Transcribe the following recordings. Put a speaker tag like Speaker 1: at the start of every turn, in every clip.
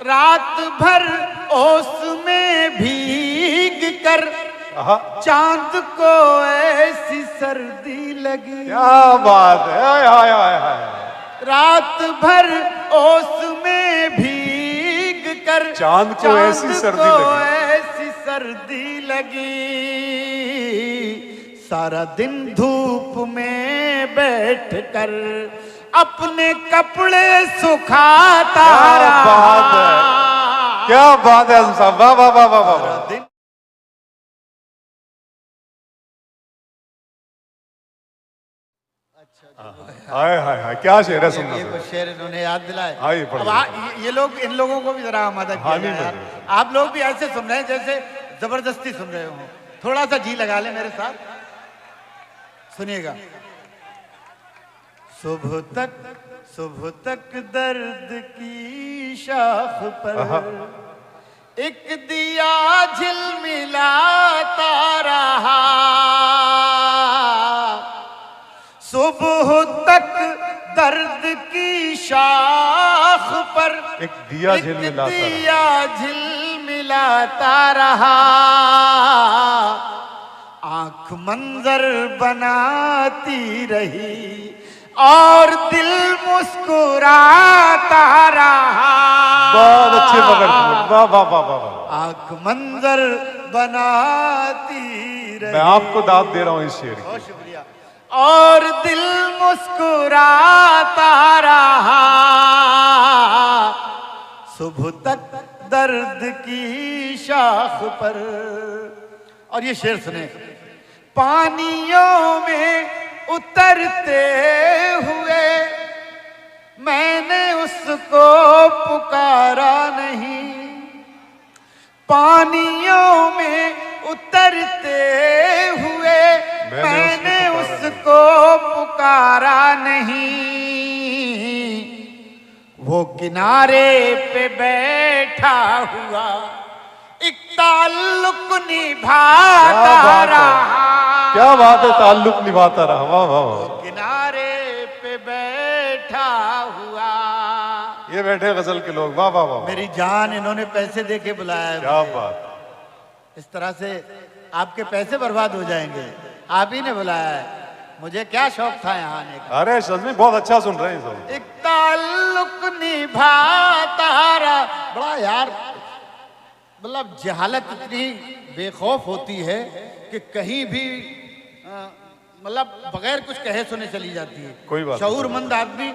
Speaker 1: रात भर ओस में भीग कर चांद को ऐसी सर्दी लगी।
Speaker 2: क्या बात है, हाय हाय हाय हाय।
Speaker 1: रात भर ओस में भीग कर
Speaker 2: चांद को ऐसी
Speaker 1: सर्दी लगी। सारा दिन धूप में बैठ कर अपने कपड़े सुखाता रहा।
Speaker 2: क्या बात है, क्या बात है आजम साहब, वाह वाह वाह वाह वाह। हाय हाय हाय, क्या शेर है सुनना।
Speaker 1: ये कुछ शेर इन्होंने याद दिलाए।
Speaker 2: अब
Speaker 1: ये लोग, इन लोगों को भी जरा मदद कीजिए यार। आप लोग भी ऐसे सुन रहे हैं जैसे जबरदस्ती सुन रहे हो। थोड़ा सा जी लगा ले मेरे साथ, सुनिएगा। सुबह तक दर्द की शाख पर एक दिया झिलमिलाता रहा। सुबह तक दर्द की शाख पर
Speaker 2: एक दिया
Speaker 1: झिलमिलाता रहा। आंख मंजर बनाती रही और दिल मुस्कुराता रहा।
Speaker 2: बहुत अच्छे पकड़, वाह वाह वाह वाह।
Speaker 1: आंख मंजर बनाती रही।
Speaker 2: मैं आपको दाद दे रहा हूँ इस शेर की।
Speaker 1: बहुत शुक्रिया। और दिल मुस्कुराता रहा। सुबह तक दर्द की शाख पर। और ये शेर सुने। पानियों में उतरते हुए मैंने उसको पुकारा नहीं। पानियों में उतरते हुए मैंने उसको पुकारा नहीं। वो किनारे पे बैठा हुआ एक ताल्लुक निभाता रहा।
Speaker 2: क्या बात है, ताल्लुक निभाता रहा, वाह वाह वाह।
Speaker 1: किनारे पे बैठा हुआ।
Speaker 2: ये बैठे गजल के लोग, वाह वाह वाह।
Speaker 1: मेरी जान इन्होंने पैसे दे के बुलाया है।
Speaker 2: क्या बात।
Speaker 1: इस तरह से आपके पैसे बर्बाद हो जाएंगे। आप ही ने बुलाया है, मुझे क्या शौक था यहाँ आने का।
Speaker 2: अरे सच में बहुत अच्छा सुन रहे हैं सब।
Speaker 1: एक ताल्लुक निभाता रहा। बड़ा यार, मतलब जहालत इतनी बेखौफ होती है कि कहीं भी मतलब बगैर कुछ कहे सुने चली जाती है।
Speaker 2: कोई बात।
Speaker 1: शऊरमंद आदमी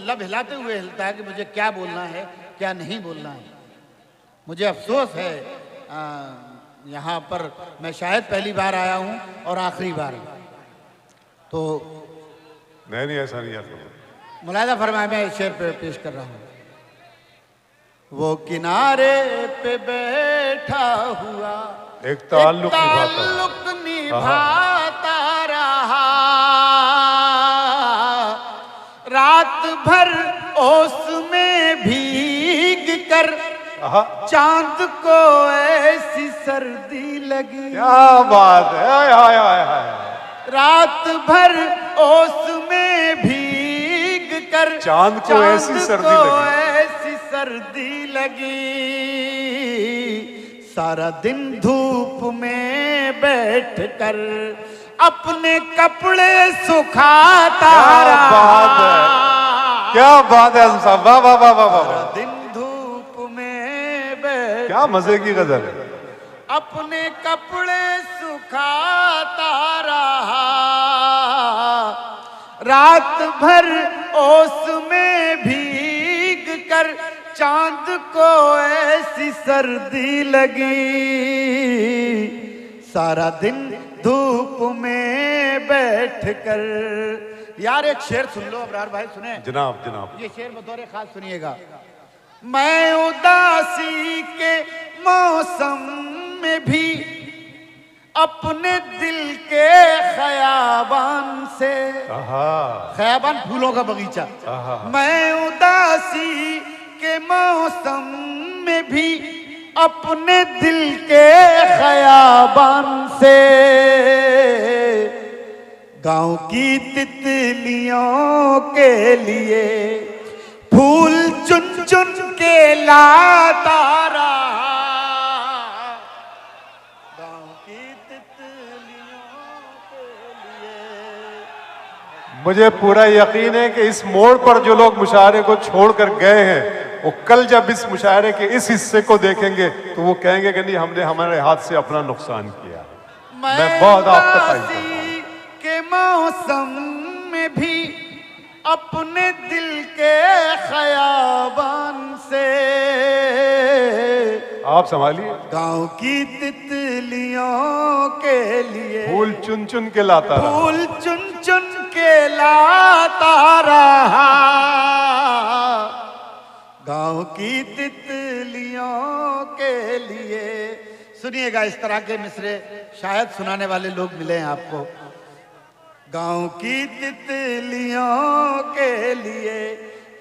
Speaker 1: लब हिलाते हुए हिलता है कि मुझे क्या बोलना है क्या नहीं बोलना है। मुझे अफसोस है यहाँ पर मैं शायद पहली बार आया हूँ और आखिरी बार, तो
Speaker 2: नहीं ऐसा नहीं है।
Speaker 1: मुलायदा फरमाए, मैं इस शेर पे पेश कर रहा हूँ। वो किनारे पे बैठा हुआ
Speaker 2: एक ताल्लुक
Speaker 1: निभाता रहा। रात भर ओस में भीग कर चांद को ऐसी सर्दी लगी।
Speaker 2: क्या बात है, हाय हाय हाय हाय।
Speaker 1: रात भर ओस में भीग कर
Speaker 2: चांद को ऐसी
Speaker 1: सर्दी लगी। सारा दिन धूप में बैठ कर अपने कपड़े सुखाता रहा।
Speaker 2: बात है, क्या बात है आजम साहब, वाह वाह वाह वाह वाह।
Speaker 1: दिन धूप में बैठ,
Speaker 2: क्या मजे की गजल है।
Speaker 1: अपने कपड़े सुखाता रहा। रात भर ओस में भीग कर चांद को ऐसी सर्दी लगी। सारा दिन धूप में बैठ कर। यार एक शेर सुन लो अबरार भाई, सुने।
Speaker 2: जनाब जनाब।
Speaker 1: ये शेर बतौर खास सुनिएगा। मैं उदासी के मौसम में भी अपने दिल के खयाबान से, खयाबान फूलों का बगीचा, मैं उदासी के मौसम में भी अपने दिल के खयाबान से गांव की तितलियों के लिए फूल चुन चुन के लाता रहा, गांव की तितलियों के लिए।
Speaker 2: मुझे पूरा यकीन है कि इस मोड़ पर जो लोग मुशायरे को छोड़कर गए हैं, वो कल जब इस मुशायरे के इस हिस्से को देखेंगे तो वो कहेंगे कि नहीं, हमने हमारे हाथ से अपना नुकसान किया। मैं बहुत आपका तारीफ करता हूं।
Speaker 1: के मौसम में भी अपने दिल के खयाबान से
Speaker 2: आप संभालिए।
Speaker 1: गांव की तितलियों के लिए
Speaker 2: फूल चुन चुन के लाता रहा,
Speaker 1: फूल चुन चुन के लाता रहा, गांव की तितलियों के लिए। सुनिएगा, इस तरह के मिसरे शायद सुनाने वाले लोग मिले हैं आपको। गांव की तितलियों के लिए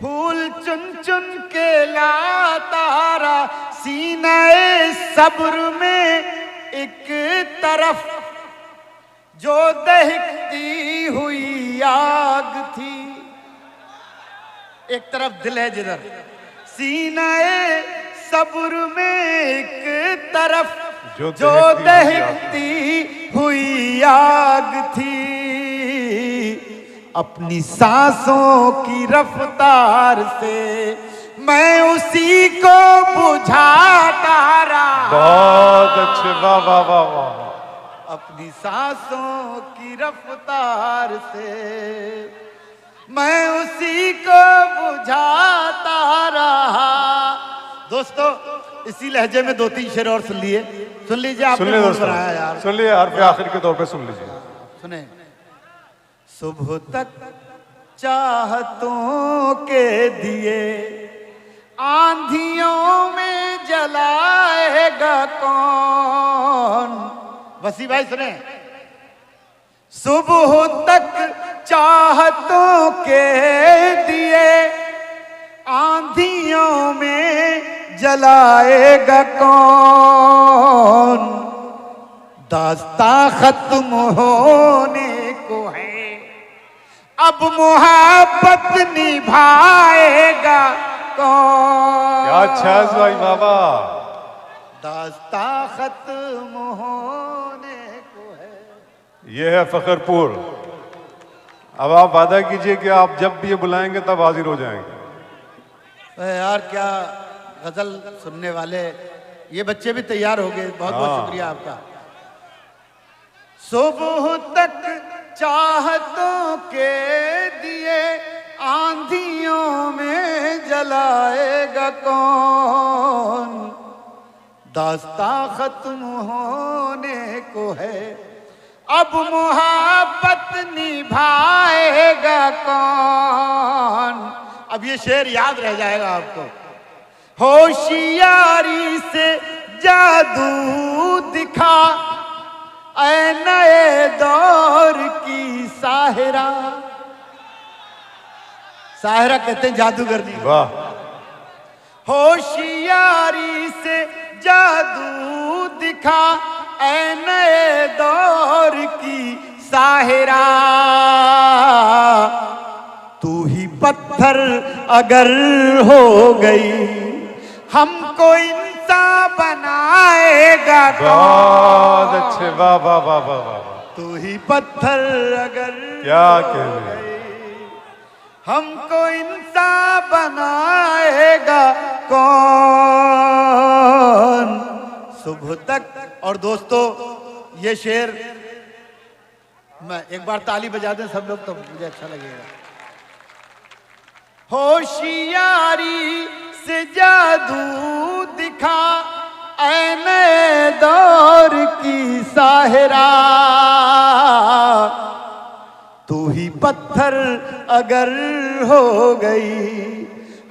Speaker 1: फूल चुन चुन के लाता रहा, सीने सब्र में एक तरफ जो दहकती हुई आग थी, एक तरफ दिल है जिधर, सीने सब्र में एक तरफ जो दहकती हुई आग थी, अपनी सांसों की रफ्तार से मैं उसी को बुझाता रहा।
Speaker 2: बहुत अच्छे, वाह वाह वाह वाह।
Speaker 1: अपनी सांसों की रफ्तार से मैं उसी को बुझाता रहा। दोस्तों, इसी लहजे में 2-3 शेर और सुन लीजिए। आपने मूड बनाया यार,
Speaker 2: सुन लीजिए, हर पे आखिर के तौर पे सुन लीजिए।
Speaker 1: सुने। सुबह तक चाहतों के दिए आंधियों में जलाएगा कौन। वसी भाई सुने। सुबह तक चाहतों के दिए आंधियों में जलाएगा कौन। दास्ता खत्म होने को है, अब मोहब्बत निभाएगा कौन।
Speaker 2: क्या अच्छा है भाई बाबा।
Speaker 1: दास्ता खत्म होने को है।
Speaker 2: ये है फखरपुर। अब आप वादा कीजिए कि आप जब भी ये बुलाएंगे तब हाजिर हो जाएंगे।
Speaker 1: यार क्या गजल सुनने वाले ये बच्चे भी तैयार हो गए, बहुत बहुत शुक्रिया आपका। सुबह तक चाहतों के दिए आंधियों में जलाएगा कौन। दास्ता खत्म होने को है, अब मोहब्बत निभाएगा कौन। अब ये शेर याद रह जाएगा आपको। होशियारी से जादू दिखा ऐ नए दौर की साहिरा। साहिरा कहते हैं जादूगरनी।
Speaker 2: वाह।
Speaker 1: होशियारी से जादू दिखा ऐ नए दौर की साहिरा। तू ही पत्थर अगर हो गई हमको इंसान बनाएगा कौन।
Speaker 2: बहुत अच्छे, वाह वाह वाह वाह वाह।
Speaker 1: तू ही पत्थर अगर
Speaker 2: क्या कहने,
Speaker 1: हमको इंसान बनाएगा कौन। सुबह तक। और दोस्तों ये शेर मैं एक बार ताली बजा दें सब लोग तो मुझे अच्छा लगेगा। होशियारी से जादू दिखा ऐ नए दौर की साहिरा। तू ही पत्थर अगर हो गई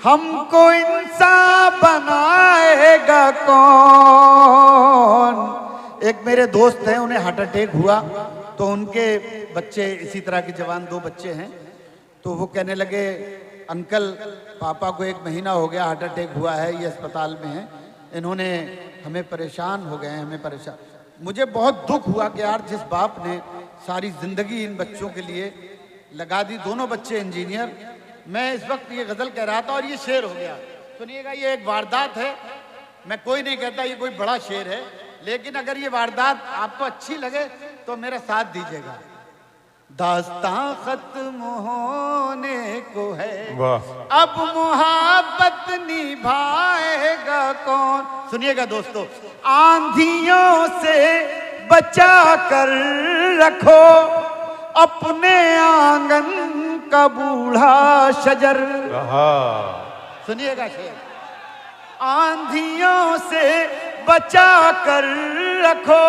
Speaker 1: हमको इंसान बनाएगा कौन। एक मेरे दोस्त हैं, उन्हें हार्ट अटैक हुआ तो उनके बच्चे इसी तरह के जवान 2 बच्चे हैं, तो वो कहने लगे अंकल पापा को 1 महीना हो गया हार्ट अटैक हुआ है, ये अस्पताल में है, इन्होंने हमें परेशान हो गए हैं, हमें परेशान। मुझे बहुत दुख हुआ कि यार जिस बाप ने सारी ज़िंदगी इन बच्चों के लिए लगा दी, दोनों बच्चे इंजीनियर। मैं इस वक्त ये गज़ल कह रहा था और ये शेर हो गया। सुनिएगा, ये एक वारदात है। मैं कोई नहीं कहता ये कोई बड़ा शेर है, लेकिन अगर ये वारदात आपको अच्छी लगे तो मेरा साथ दीजिएगा। दास्तां खत्म होने को है,
Speaker 2: वाह।
Speaker 1: अब मोहब्बत निभाएगा कौन। सुनिएगा दोस्तों, आंधियों से बचा कर रखो अपने आंगन का बूढ़ा शजर। सुनिएगा शेर, आंधियों से बचा कर रखो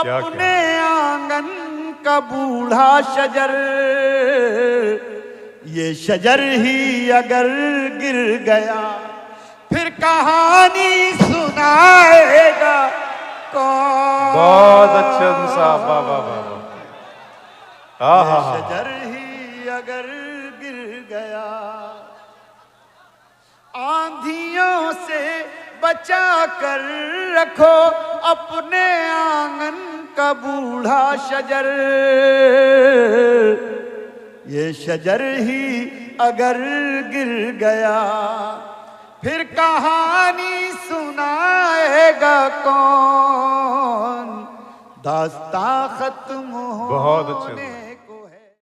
Speaker 1: अपने आंगन का बूढ़ा शजर। ये शजर ही अगर गिर गया फिर कहानी सुनाएगा कौन।
Speaker 2: बहुत अच्छे साहब, वाह वाह वाह।
Speaker 1: ये शजर ही अगर गिर गया, आंधियों से बचा कर रखो अपने आंगन का बूढ़ा शजर। ये शजर ही अगर गिर गया फिर कहानी सुनाएगा कौन। दास्तां खत्म
Speaker 2: बहुत अच्छे।